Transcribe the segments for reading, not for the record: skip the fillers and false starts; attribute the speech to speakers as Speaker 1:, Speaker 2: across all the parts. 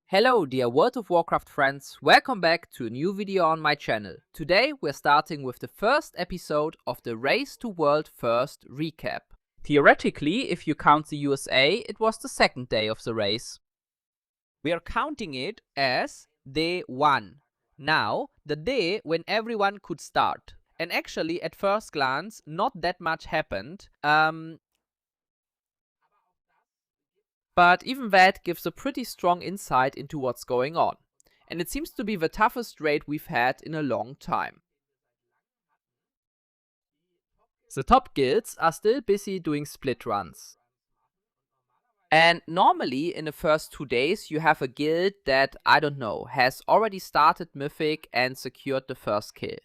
Speaker 1: Hello dear World of Warcraft friends, welcome back to a new video on my channel. Today we're starting with the first episode of the Race to World First recap. Theoretically, if you count the USA, it was the second day of the race. We are counting it as day 1. Now, the day when everyone could start. And actually, at first glance, not that much happened. But even that gives a pretty strong insight into what's going on. And it seems to be the toughest raid we've had in a long time. The top guilds are still busy doing split runs. And normally in the first 2 days you have a guild that, I don't know, has already started Mythic and secured the first kill.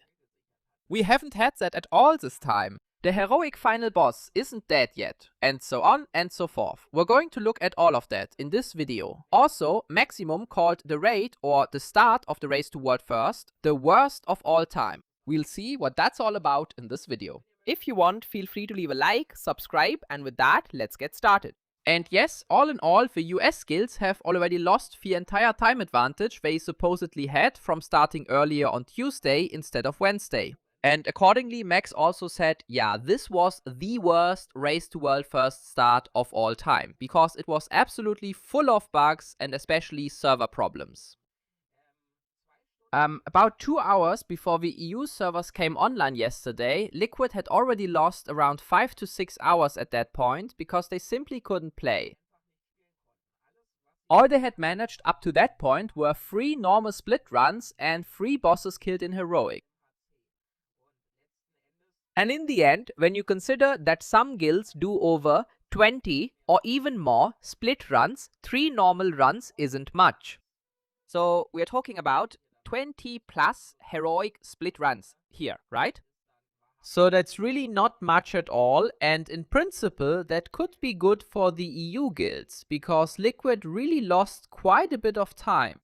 Speaker 1: We haven't had that at all this time. The heroic final boss isn't dead yet, and so on and so forth. We're going to look at all of that in this video. Also, Maximum called the raid, or the start of the Race to World First, the worst of all time. We'll see what that's all about in this video. If you want, feel free to leave a like, subscribe, and with that, let's get started. And yes, all in all, the US guilds have already lost the entire time advantage they supposedly had from starting earlier on Tuesday instead of Wednesday. And accordingly, Max also said, yeah, this was the worst Race to World First start of all time, because it was absolutely full of bugs and especially server problems. About 2 hours before the EU servers came online yesterday, Liquid had already lost around 5 to 6 hours at that point, because they simply couldn't play. All they had managed up to that point were 3 normal split runs and 3 bosses killed in Heroic. And in the end, when you consider that some guilds do over 20 or even more split runs, 3 normal runs isn't much. So we're talking about 20 plus heroic split runs here, right? So that's really not much at all, and in principle that could be good for the EU guilds, because Liquid really lost quite a bit of time.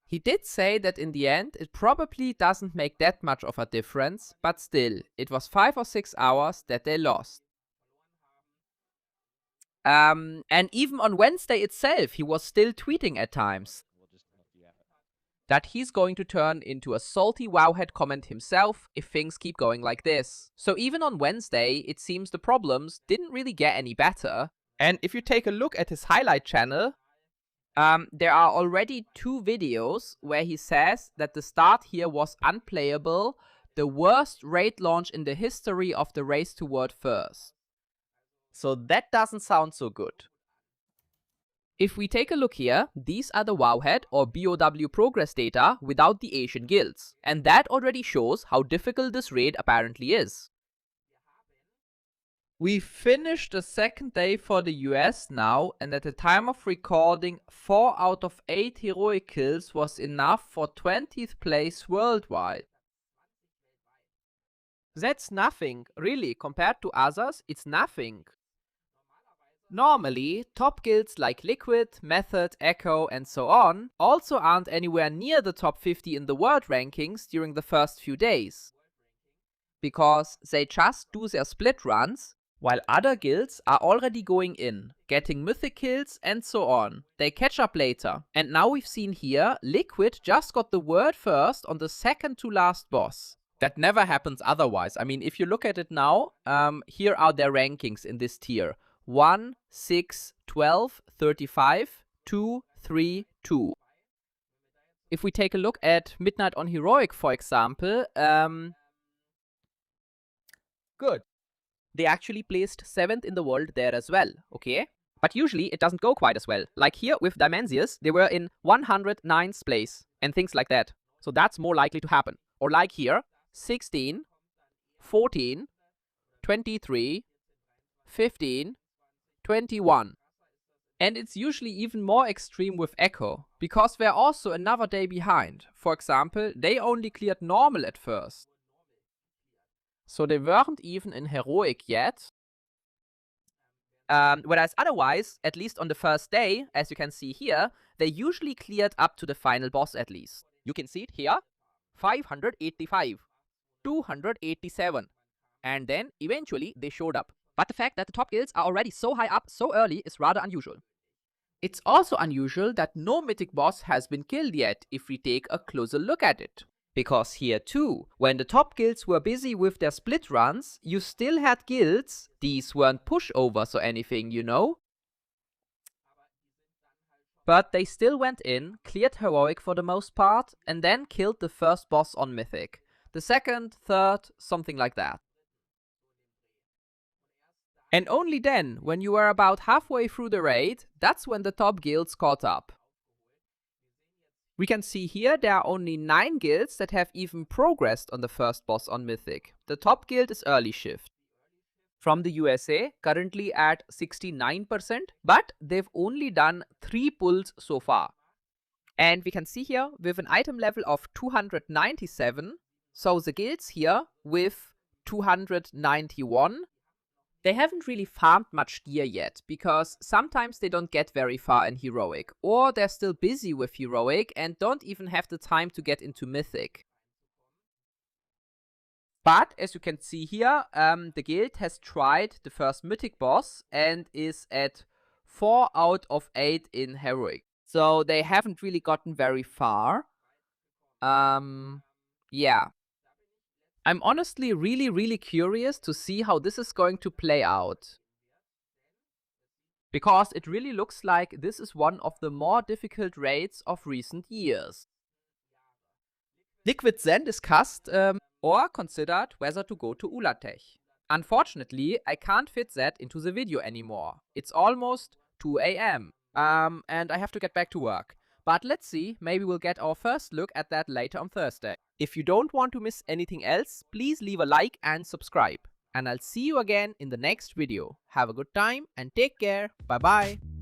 Speaker 1: He did say that in the end it probably doesn't make that much of a difference, but still, it was 5 or 6 hours that they lost. And even on Wednesday itself, he was still tweeting at times that he's going to turn into a salty wowhead comment himself if things keep going like this. So even on Wednesday, it seems the problems didn't really get any better. And if you take a look at his highlight channel, there are already 2 videos where he says that the start here was unplayable, the worst raid launch in the history of the Race to World First. So that doesn't sound so good. If we take a look here, these are the Wowhead or BOW progress data without the Asian guilds. And that already shows how difficult this raid apparently is. We finished the second day for the US now, and at the time of recording, 4 out of 8 heroic kills was enough for 20th place worldwide. That's nothing, really, compared to others, it's nothing. Normally, top guilds like Liquid, Method, Echo and so on also aren't anywhere near the top 50 in the world rankings during the first few days, because they just do their split runs, while other guilds are already going in, getting mythic kills and so on. They catch up later. And now we've seen here, Liquid just got the world first on the second to last boss. That never happens otherwise. I mean, if you look at it now, here are their rankings in this tier. 1, 6, 12, 35, 2, 3, 2. If we take a look at Midnight on Heroic, for example, good. They actually placed 7th in the world there as well, okay? But usually it doesn't go quite as well. Like here with Dimensius, they were in 109th place and things like that. So that's more likely to happen. Or like here, 16, 14, 23, 15, 21. And it's usually even more extreme with Echo, because they're also another day behind. For example, they only cleared normal at first. So they weren't even in Heroic yet. Whereas otherwise, at least on the first day, as you can see here, they usually cleared up to the final boss at least. You can see it here, 585, 287, and then eventually they showed up. But the fact that the top guilds are already so high up so early is rather unusual. It's also unusual that no mythic boss has been killed yet if we take a closer look at it. Because here too, when the top guilds were busy with their split runs, you still had guilds, these weren't pushovers or anything, you know? But they still went in, cleared heroic for the most part, and then killed the first boss on mythic. The second, third, something like that. And only then, when you were about halfway through the raid, that's when the top guilds caught up. We can see here there are only 9 guilds that have even progressed on the first boss on Mythic. The top guild is Early Shift. From the USA, currently at 69%, but they've only done 3 pulls so far. And we can see here with an item level of 297, so the guilds here with 291, they haven't really farmed much gear yet, because sometimes they don't get very far in Heroic, or they're still busy with Heroic and don't even have the time to get into Mythic. But as you can see here, the guild has tried the first Mythic boss and is at 4 out of 8 in Heroic. So they haven't really gotten very far. Yeah. I'm honestly really curious to see how this is going to play out. Because it really looks like this is one of the more difficult raids of recent years. Liquid then discussed or considered whether to go to Ulatech. Unfortunately, I can't fit that into the video anymore. It's almost 2 AM. And I have to get back to work. But let's see, maybe we'll get our first look at that later on Thursday. If you don't want to miss anything else, please leave a like and subscribe. And I'll see you again in the next video. Have a good time and take care. Bye bye.